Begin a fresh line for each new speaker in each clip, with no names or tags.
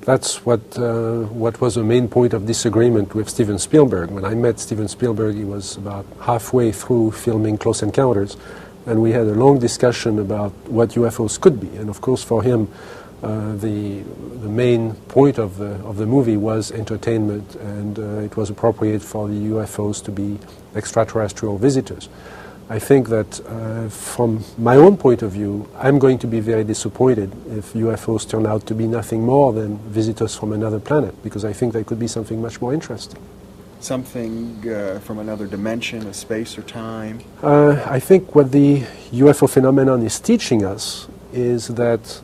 That's what was the main point of disagreement with Steven Spielberg. When I met Steven Spielberg, he was about halfway through filming Close Encounters, and we had a long discussion about what UFOs could be. And of course, for him, the main point of the movie was entertainment, and it was appropriate for the UFOs to be extraterrestrial visitors. I think that from my own point of view, I'm going to be very disappointed if UFOs turn out to be nothing more than visitors from another planet, because I think they could be something much more interesting.
Something from another dimension of space or time?
I think what the UFO phenomenon is teaching us is that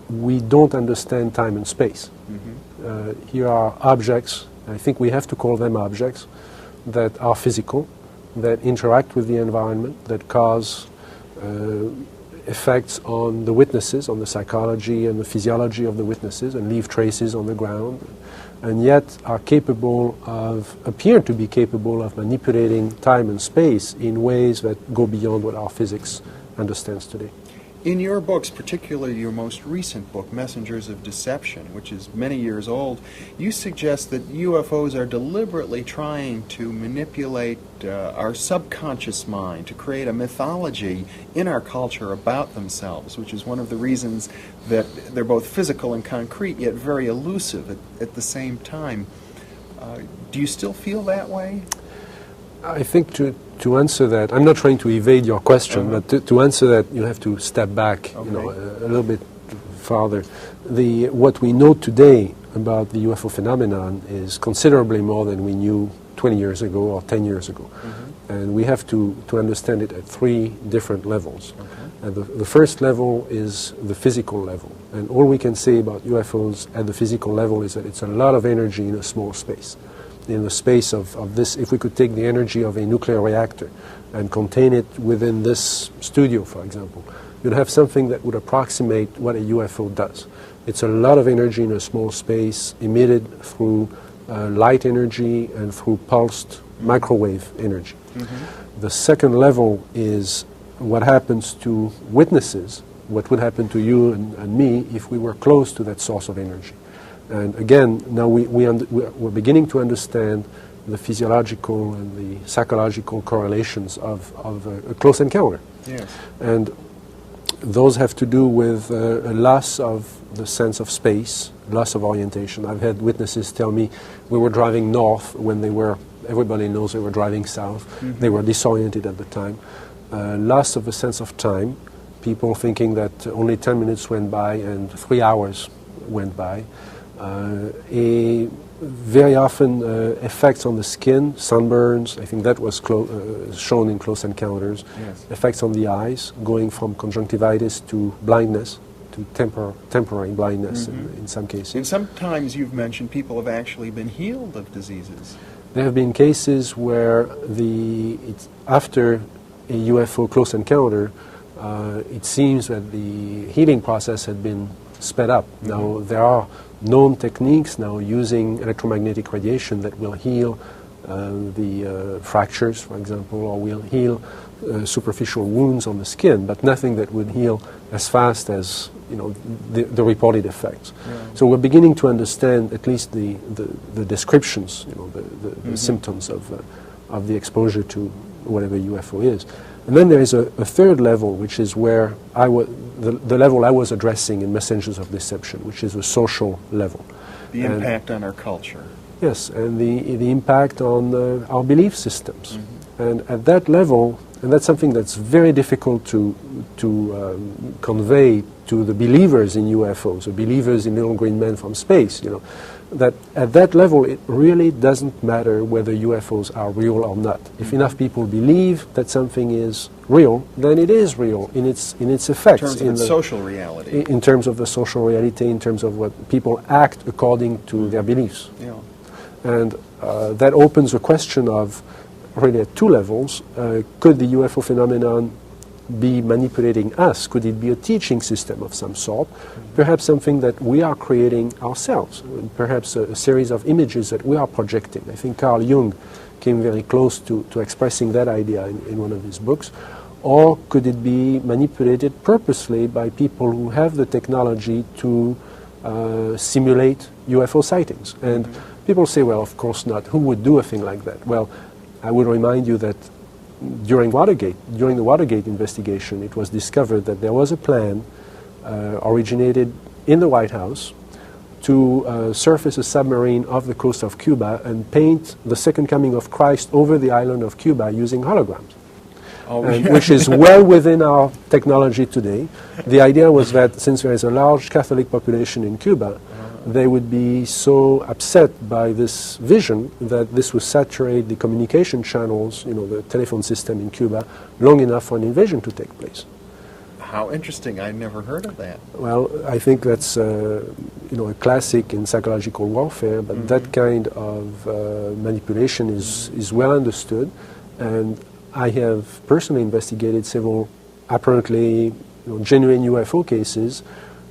we don't understand time and space. Mm-hmm. Here are objects, I think we have to call them objects, that are physical, that interact with the environment, that cause effects on the witnesses, on the psychology and the physiology of the witnesses, and leave traces on the ground, and yet are capable of, appear to be capable of manipulating time and space in ways that go beyond what our physics understands today.
In your books, particularly your most recent book, Messengers of Deception, which is many years old, you suggest that UFOs are deliberately trying to manipulate our subconscious mind to create a mythology in our culture about themselves, which is one of the reasons that they're both physical and concrete, yet very elusive at the same time. Do you still feel that way?
I think to answer that, I'm not trying to evade your question, but to answer that, you have to step back, a little bit farther. What we know today about the UFO phenomenon is considerably more than we knew 20 years ago or 10 years ago. Mm-hmm. And we have to understand it at three different levels. Okay. And the first level is the physical level. And all we can say about UFOs at the physical level is that it's a lot of energy in a small space. In the space of this, if we could take the energy of a nuclear reactor and contain it within this studio, for example, you'd have something that would approximate what a UFO does. It's a lot of energy in a small space, emitted through light energy and through pulsed microwave energy. Mm-hmm. The second level is what happens to witnesses, what would happen to you and me if we were close to that source of energy. And again, now we're beginning to understand the physiological and the psychological correlations of a close encounter. Yes. And those have to do with a loss of the sense of space, loss of orientation. I've had witnesses tell me we were driving north when everybody knows they were driving south. Mm-hmm. They were disoriented at the time. Loss of a sense of time, people thinking that only 10 minutes went by and 3 hours went by. Very often effects on the skin, sunburns, I think that was shown in Close Encounters. Yes. Effects on the eyes, going from conjunctivitis to blindness, to temporary blindness in some cases.
And sometimes you've mentioned people have actually been healed of diseases.
There have been cases where after a UFO close encounter, it seems that the healing process had been sped up. Mm-hmm. Now there are known techniques now using electromagnetic radiation that will heal the fractures, for example, or will heal superficial wounds on the skin, but nothing that would heal as fast as the reported effects. Yeah. So we're beginning to understand at least the descriptions, the symptoms of the exposure to whatever UFO is. And then there is a third level, which is where the level I was addressing in Messengers of Deception, which is a social level.
The impact on our culture.
Yes, and the impact on our belief systems. Mm-hmm. And at that level, and that's something that's very difficult to convey to the believers in UFOs, the believers in little green men from space, that at that level it really doesn't matter whether UFOs are real or not. If enough people believe that something is real, then it is real in its effects.
In terms of its social reality.
In terms of the social reality, in terms of what people act according to their beliefs.
Yeah.
And that opens a question of, really at two levels, could the UFO phenomenon be manipulating us? Could it be a teaching system of some sort? Perhaps something that we are creating ourselves, perhaps a series of images that we are projecting. I think Carl Jung came very close to expressing that idea in one of his books. Or could it be manipulated purposely by people who have the technology to simulate UFO sightings. And people say, well, of course not. Who would do a thing like that? Well, I would remind you that during the Watergate investigation, it was discovered that there was a plan originated in the White House to surface a submarine off the coast of Cuba and paint the second coming of Christ over the island of Cuba using holograms. Which is well within our technology today. The idea was that since there is a large Catholic population in Cuba, they would be so upset by this vision that this would saturate the communication channels, the telephone system in Cuba, long enough for an invasion to take place.
How interesting. I'd never heard of that.
Well, I think that's a classic in psychological warfare, but that kind of manipulation is well understood, and I have personally investigated several apparently genuine UFO cases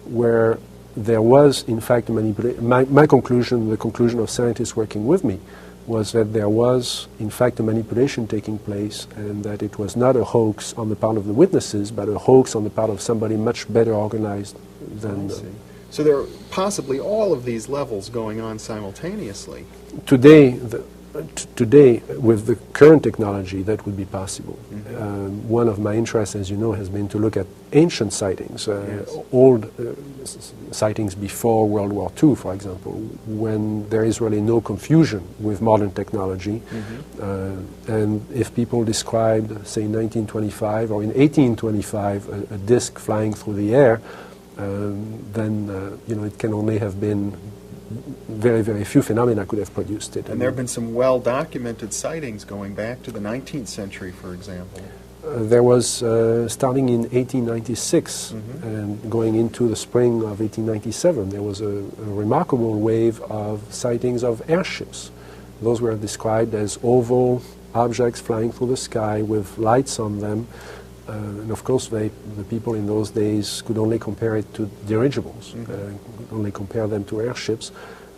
where there was, in fact, a manipulation. My conclusion, the conclusion of scientists working with me, was that there was, in fact, a manipulation taking place, and that it was not a hoax on the part of the witnesses, but a hoax on the part of somebody much better organized than...
So there are possibly all of these levels going on simultaneously.
Today, with the current technology, that would be possible. One of my interests, as you know, has been to look at ancient sightings, old sightings before World War II, for example, when there is really no confusion with modern technology. And if people described, say, in 1925 or in 1825, a disc flying through the air, then it can only have been very, very few phenomena could have produced it.
And there have been some well-documented sightings going back to the 19th century, for example.
There was, starting in 1896 and going into the spring of 1897, there was a remarkable wave of sightings of airships. Those were described as oval objects flying through the sky with lights on them. And of course, the people in those days could only compare it to dirigibles, could only compare them to airships.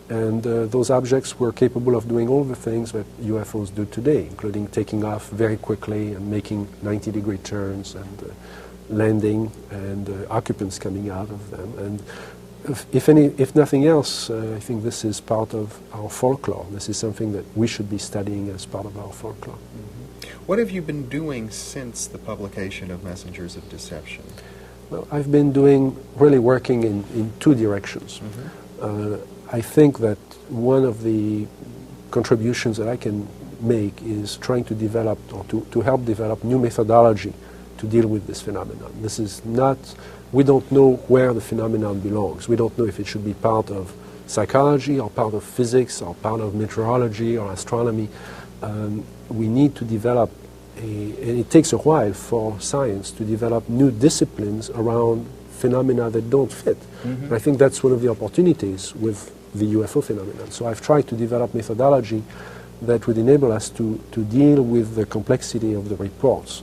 And those objects were capable of doing all the things that UFOs do today, including taking off very quickly and making 90-degree turns and landing and occupants coming out of them. And if nothing else, I think this is part of our folklore. This is something that we should be studying as part of our folklore.
What have you been doing since the publication of Messengers of Deception?
Well, I've been really working in two directions. I think that one of the contributions that I can make is trying to develop or to help develop new methodology to deal with this phenomenon. This is not, we don't know where the phenomenon belongs. We don't know if it should be part of psychology or part of physics or part of meteorology or astronomy. We need to develop, and it takes a while for science to develop new disciplines around phenomena that don't fit. And I think that's one of the opportunities with the UFO phenomenon. So I've tried to develop methodology that would enable us to deal with the complexity of the reports.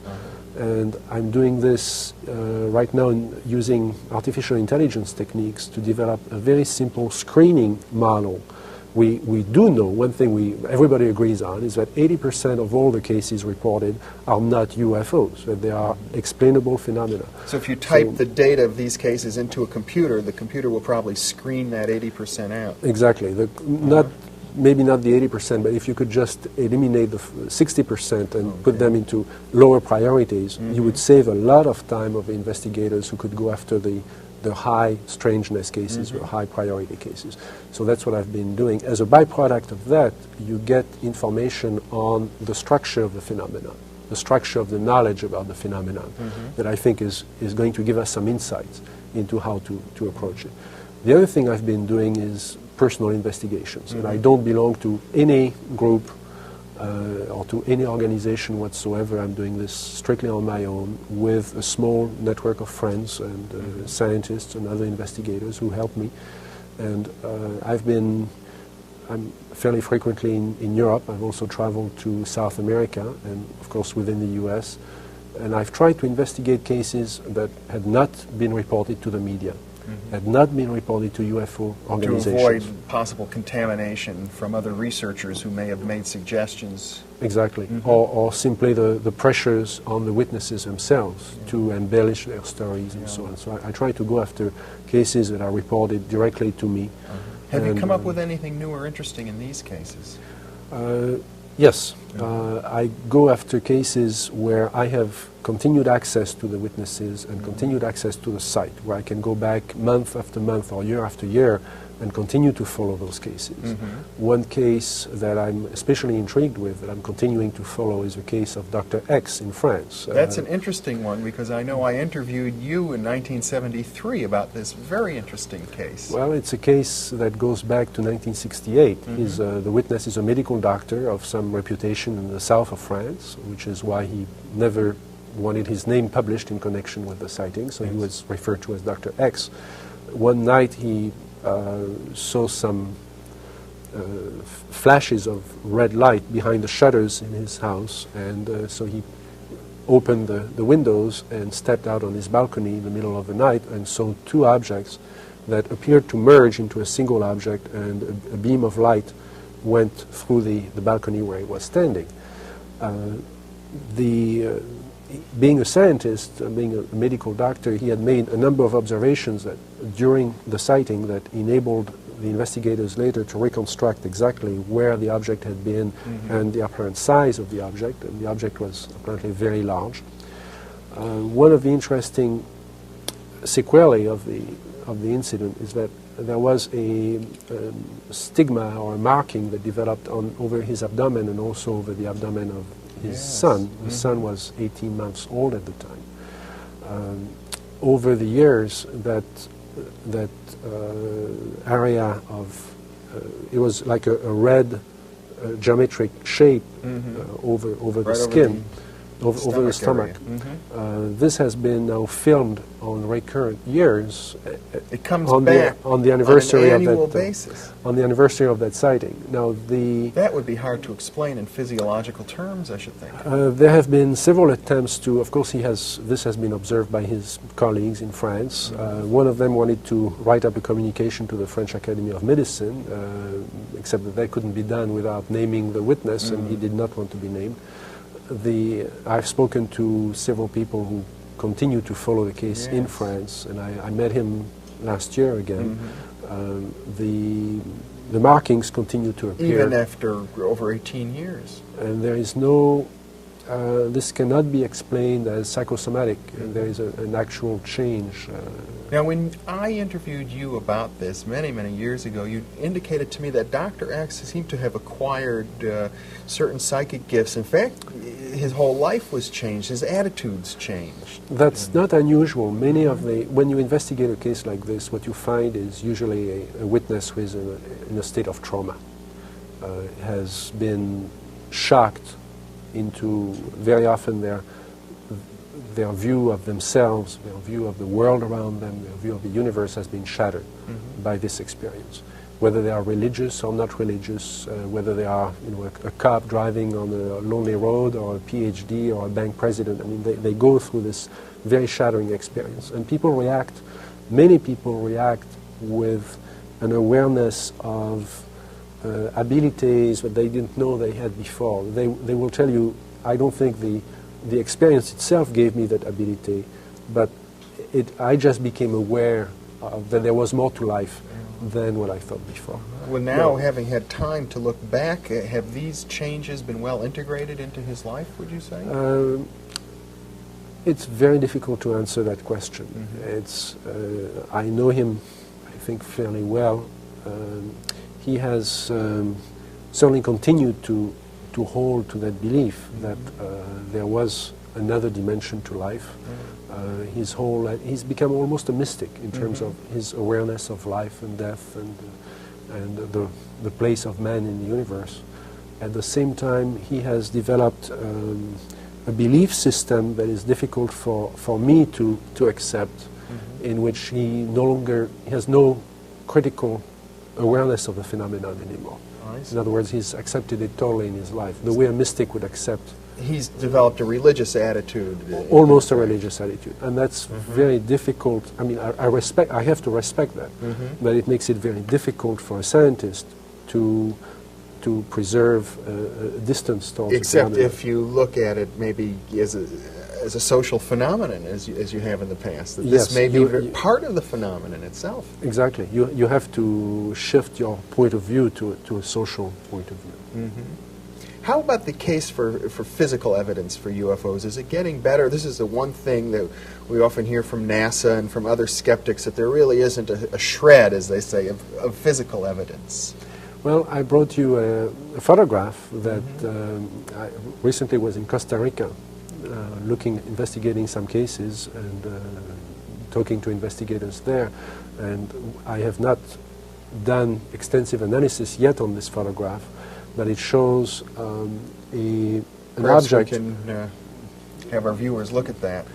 And I'm doing this right now using artificial intelligence techniques to develop a very simple screening model. We do know, one thing everybody agrees on, is that 80% of all the cases reported are not UFOs, that they are explainable phenomena.
So if you type the data of these cases into a computer, the computer will probably screen that 80% out.
Exactly. Maybe not the 80%, but if you could just eliminate the 60% and put them into lower priorities, you would save a lot of time of investigators who could go after the high strangeness cases or high priority cases. So that's what I've been doing. As a byproduct of that, you get information on the structure of the phenomenon, the structure of the knowledge about the phenomenon that I think is going to give us some insights into how to approach it. The other thing I've been doing is personal investigations, and I don't belong to any group or to any organization whatsoever. I'm doing this strictly on my own with a small network of friends and scientists and other investigators who help me. And I'm fairly frequently in Europe. I've also traveled to South America and, of course, within the US. And I've tried to investigate cases that had not been reported to the media. had not been reported to UFO
To
organizations.
avoid possible contamination from other researchers who may have made suggestions.
Exactly. Or simply the pressures on the witnesses themselves to embellish their stories and so on. So I try to go after cases that are reported directly to me.
Have you
And,
come up with anything new or interesting in these cases?
Yes. I go after cases where I have continued access to the witnesses and continued access to the site, where I can go back month after month or year after year and continue to follow those cases. One case that I'm especially intrigued with, that I'm continuing to follow, is the case of Dr. X in France.
That's an interesting one, because I know I interviewed you in 1973 about this very interesting case.
Well, it's a case that goes back to 1968. The witness is a medical doctor of some reputation in the south of France, which is why he never wanted his name published in connection with the sighting, so he was referred to as Dr. X. One night he saw some flashes of red light behind the shutters in his house, and so he opened the windows and stepped out on his balcony in the middle of the night and saw two objects that appeared to merge into a single object, and a beam of light went through the balcony where he was standing. Being a scientist, being a medical doctor, he had made a number of observations that during the sighting that enabled the investigators later to reconstruct exactly where the object had been and the apparent size of the object, and the object was apparently very large. One of the interesting sequelae of the incident is that there was a stigma or a marking that developed over his abdomen and also over the abdomen of his son. The son was 18 months old at the time. Over the years, that area of it was like a red geometric shape over the skin, over the stomach. This has been now filmed on recurrent years.
It comes
on
back
on the anniversary
on an annual
of that
basis.
On the anniversary of that sighting. Now
that would be hard to explain in physiological terms, I should think.
There have been several attempts to. Of course, this has been observed by his colleagues in France. One of them wanted to write up a communication to the French Academy of Medicine, except that couldn't be done without naming the witness, and he did not want to be named. I've spoken to several people who continue to follow the case in France, and I met him last year again. The markings continue to appear.
Even after over 18 years.
And there is no, this cannot be explained as psychosomatic. There is an actual change.
Now, when I interviewed you about this many, many years ago, you indicated to me that Dr. X seemed to have acquired certain psychic gifts. In fact, his whole life was changed. His attitudes changed.
That's not unusual. When you investigate a case like this, what you find is usually a witness who is in a state of trauma, has been shocked into, very often their view of themselves, their view of the world around them, their view of the universe has been shattered by this experience. Whether they are religious or not religious, whether they are a cop driving on a lonely road, or a PhD or a bank president, I mean, they go through this very shattering experience. And many people react with an awareness of abilities that they didn't know they had before. They will tell you, I don't think the experience itself gave me that ability, but I just became aware that there was more to life than what I thought before.
Well, now, having had time to look back, have these changes been well integrated into his life, would you say?
It's very difficult to answer that question. I know him, I think, fairly well. He has certainly continued to hold to that belief that there was another dimension to life. He's become almost a mystic in terms of his awareness of life and death and the place of man in the universe. At the same time, he has developed a belief system that is difficult for me to accept, in which he has no critical awareness of the phenomenon anymore. In other words, he's accepted it totally in his life, the way a mystic would accept.
He's developed a religious attitude.
Almost a religious attitude, and that's very difficult. I mean, I have to respect that, but it makes it very difficult for a scientist to preserve a distance towards
Except
the phenomenon.
if you look at it maybe as a social phenomenon, as you have in the past. That
Yes,
this may be part of the phenomenon itself.
Exactly. You have to shift your point of view to a social point of view.
How about the case for physical evidence for UFOs? Is it getting better? This is the one thing that we often hear from NASA and from other skeptics, that there really isn't a shred, as they say, of physical evidence.
Well, I brought you a photograph that I recently was in Costa Rica, investigating some cases and talking to investigators there. And I have not done extensive analysis yet on this photograph, but it shows an
Perhaps
object.
we can have our viewers look at that.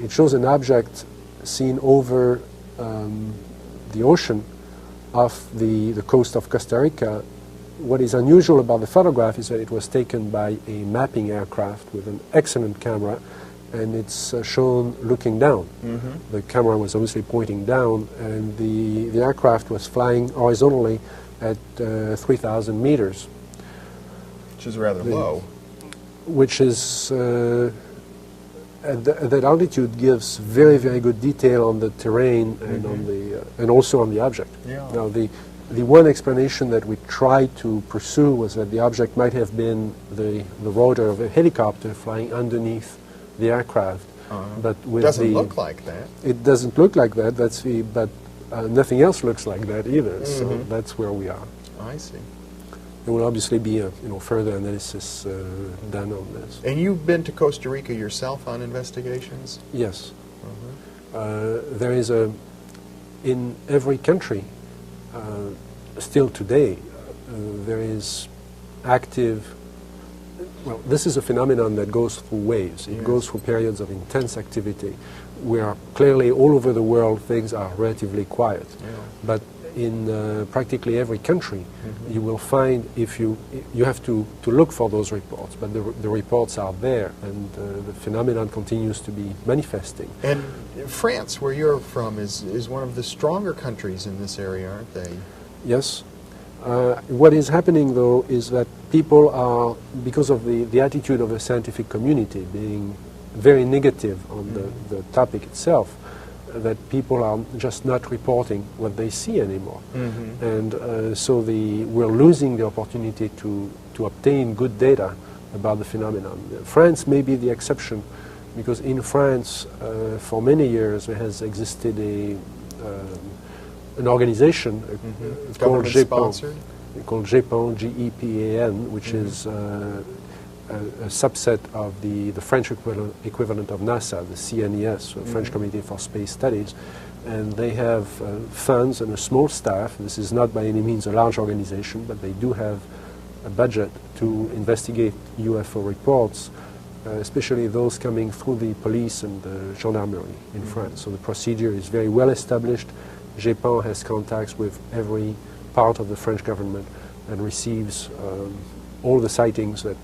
It shows an object seen over the ocean off the coast of Costa Rica. What is unusual about the photograph is that it was taken by a mapping aircraft with an excellent camera, and it's shown looking down. The camera was obviously pointing down, and the aircraft was flying horizontally at 3,000 meters.
Which is rather low.
Which is, at that altitude gives very, very good detail on the terrain and on the, and also on the object.
Yeah.
Now, the one explanation that we tried to pursue was that the object might have been the rotor of a helicopter flying underneath the aircraft. But with
doesn't look like that.
It doesn't look like that. But nothing else looks like that either. So that's where we are.
I see.
There will obviously be a further analysis done on this.
And you've been to Costa Rica yourself on investigations?
Yes. There is in every country, still today, there is active, well, this is a phenomenon that goes through waves. It goes through periods of intense activity, where clearly all over the world things are relatively quiet. But in practically every country, you will find, if you have to look for those reports, but the reports are there, and the phenomenon continues to be manifesting.
And France, where you're from, is one of the stronger countries in this area, aren't they?
Yes. What is happening, though, is that people are, because of the attitude of the scientific community being very negative on the topic itself, that people are just not reporting what they see anymore. And so we're losing the opportunity to obtain good data about the phenomenon. France may be the exception, because in France, for many years, there has existed an organization called GEPAN, G-E-P-A-N, which is a subset of the French equivalent of NASA, the CNES, French Committee for Space Studies, and they have funds and a small staff. This is not by any means a large organization, but they do have a budget to investigate UFO reports, especially those coming through the police and the gendarmerie in France. So the procedure is very well established. GEPAN has contacts with every part of the French government and receives all the sightings that.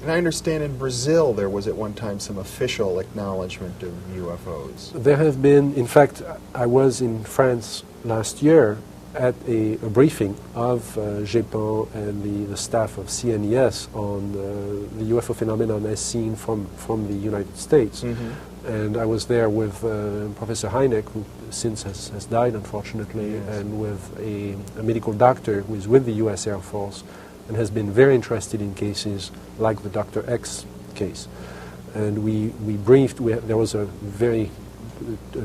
And I understand in Brazil there was at one time some official acknowledgement of UFOs.
There have been, in fact, I was in France last year at a briefing of GEPAN and the staff of CNES on the UFO phenomenon as seen from the United States. And I was there with Professor Heineck, who since has died, unfortunately, and with a medical doctor who is with the U.S. Air Force and has been very interested in cases like the Dr. X case. And we briefed, there was a very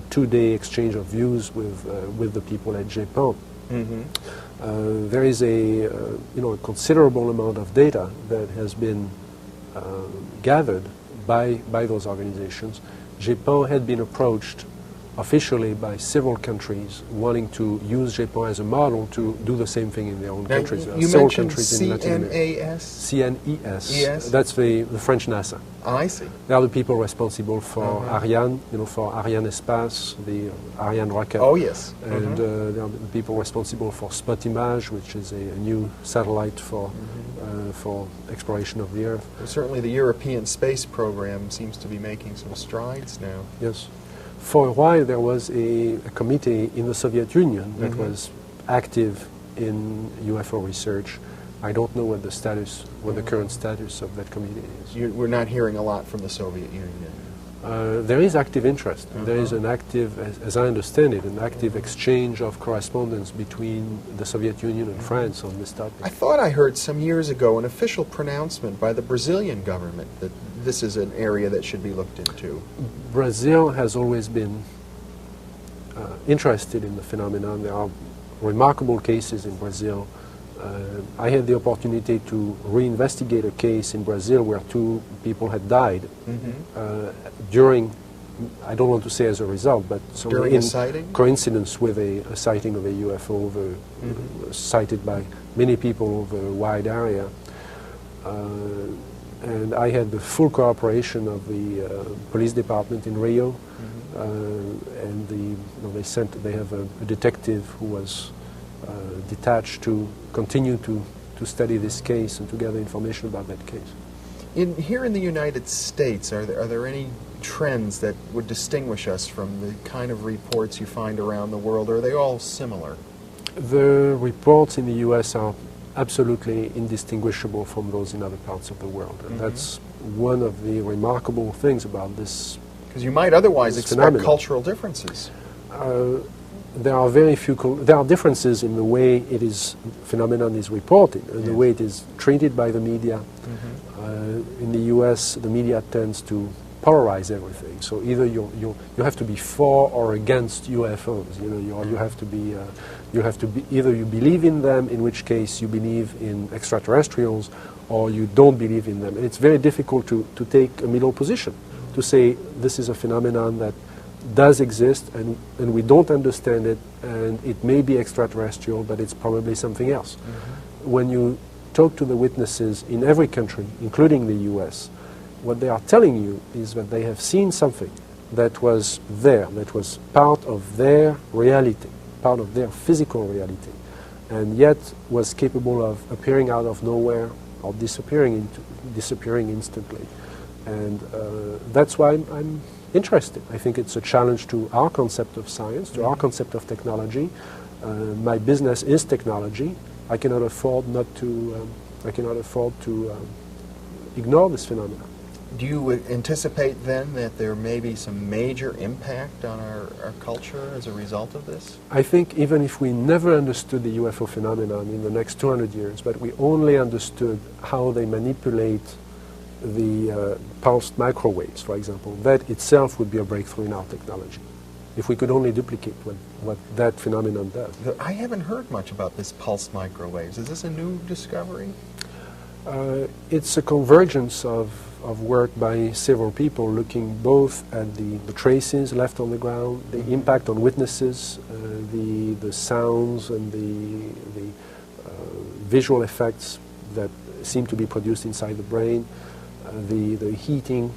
two-day exchange of views with the people at GEPAN. There is a considerable amount of data that has been gathered by those organizations. GEPAN had been approached officially by several countries wanting to use Japan as a model to do the same thing in their own
Now,
countries. There are
you
several
mentioned
countries in Latin America.
CNAS?
CNES. That's the French NASA.
I see.
They are the people responsible for Ariane, for Ariane Espace, the Ariane rocket.
Oh, yes.
And they are the people responsible for Spotimage, which is a new satellite for exploration of the Earth.
Well, certainly the European space program seems to be making some strides now.
Yes. For a while there was a committee in the Soviet Union that was active in UFO research. I don't know what the status, what the current status of that committee is.
We're not hearing a lot from the Soviet Union.
There is active interest. There is an active, as I understand it, an active exchange of correspondence between the Soviet Union and France on this topic.
I thought I heard some years ago an official pronouncement by the Brazilian government that this is an area that should be looked into.
Brazil has always been interested in the phenomenon. There are remarkable cases in Brazil. I had the opportunity to reinvestigate a case in Brazil where two people had died during, I don't want to say as a result, but
during a sighting?
Coincidence with a sighting of a UFO sighted by many people over a wide area. And I had the full cooperation of the police department in Rio, and they have a detective who was detached to continue to study this case and to gather information about that case.
Here in the United States, are there any trends that would distinguish us from the kind of reports you find around the world, or are they all similar?
The reports in the U.S. are absolutely indistinguishable from those in other parts of the world. And that's one of the remarkable things about this.
Because you might otherwise expect
phenomenon.
Cultural differences.
There are very few. There are differences in the way phenomenon is reported and the way it is treated by the media. In the U.S., the media tends to polarize everything. So either you have to be for or against UFOs. You have to be either you believe in them, in which case you believe in extraterrestrials, or you don't believe in them. And it's very difficult to take a middle position, to say this is a phenomenon that does exist and we don't understand it, and it may be extraterrestrial, but it's probably something else. When you talk to the witnesses in every country, including the U.S., what they are telling you is that they have seen something that was there, that was part of their reality, part of their physical reality, and yet was capable of appearing out of nowhere or disappearing instantly. And that's why I'm interested. I think it's a challenge to our concept of science, to our concept of technology. My business is technology. I cannot afford to ignore this phenomenon.
Do you anticipate then that there may be some major impact on our culture as a result of this?
I think even if we never understood the UFO phenomenon in the next 200 years, but we only understood how they manipulate the pulsed microwaves, for example, that itself would be a breakthrough in our technology. If we could only duplicate what that phenomenon does.
I haven't heard much about this pulsed microwaves. Is this a new discovery?
It's a convergence of work by several people looking both at the traces left on the ground, the impact on witnesses, the sounds and the visual effects that seem to be produced inside the brain, the heating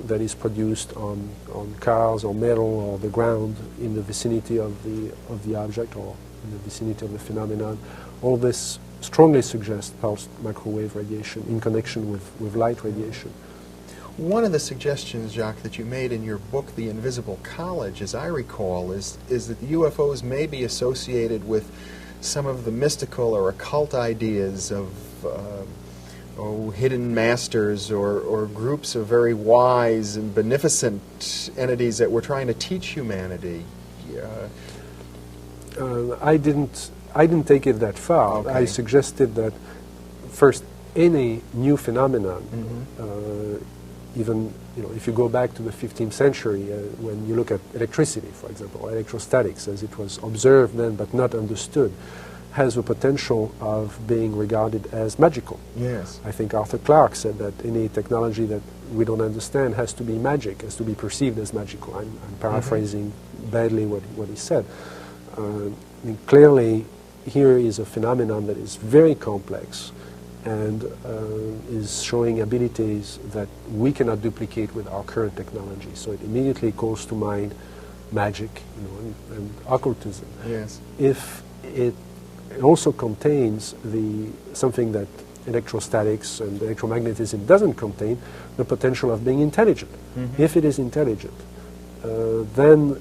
that is produced on cars or metal or the ground in the vicinity of the object or in the vicinity of the phenomenon. All this strongly suggests pulsed microwave radiation in connection with light radiation.
One of the suggestions, Jacques, that you made in your book, The Invisible College, as I recall, is that the UFOs may be associated with some of the mystical or occult ideas of hidden masters or groups of very wise and beneficent entities that were trying to teach humanity.
I didn't take it that far.
Okay.
I suggested that first, any new phenomenon, even if you go back to the 15th century, when you look at electricity, for example, or electrostatics, as it was observed then but not understood, has the potential of being regarded as magical.
Yes.
I think Arthur Clarke said that any technology that we don't understand has to be magic, has to be perceived as magical. I'm paraphrasing badly what he said. I mean, clearly, here is a phenomenon that is very complex and is showing abilities that we cannot duplicate with our current technology. So it immediately calls to mind magic, and occultism.
Yes.
If it also contains something that electrostatics and electromagnetism doesn't contain, the potential of being intelligent. If it is intelligent, then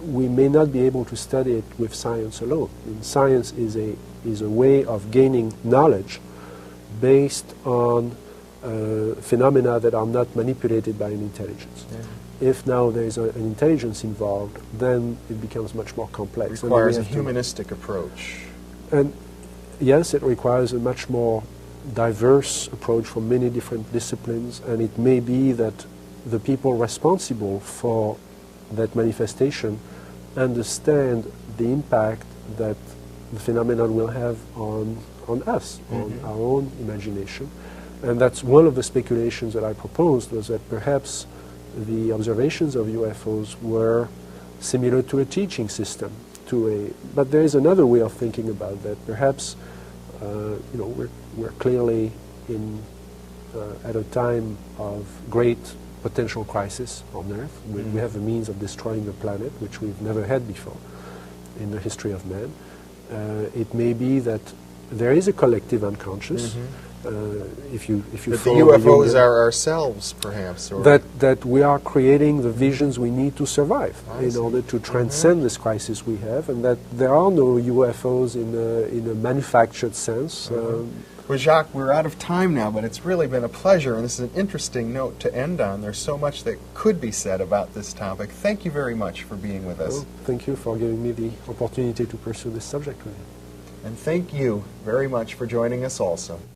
we may not be able to study it with science alone. And science is a way of gaining knowledge based on phenomena that are not manipulated by an intelligence. If now there is an intelligence involved, then it becomes much more complex.
It requires a humanistic approach.
And yes, it requires a much more diverse approach from many different disciplines, and it may be that the people responsible for that manifestation understand the impact that the phenomenon will have on us, on our own imagination. And that's one of the speculations that I proposed, was that perhaps the observations of UFOs were similar to a teaching system, but there is another way of thinking about that. Perhaps we're clearly at a time of great potential crisis on Earth. We have the means of destroying the planet, which we've never had before in the history of man. It may be that there is a collective unconscious. If you
that the
follow
UFOs are ourselves, perhaps, or
that we are creating the visions we need to survive in order to transcend this crisis we have, and that there are no UFOs in a manufactured sense.
Well, Jacques, we're out of time now, but it's really been a pleasure, and this is an interesting note to end on. There's so much that could be said about this topic. Thank you very much for being with us.
Well, thank you for giving me the opportunity to pursue this subject with you.
And thank you very much for joining us also.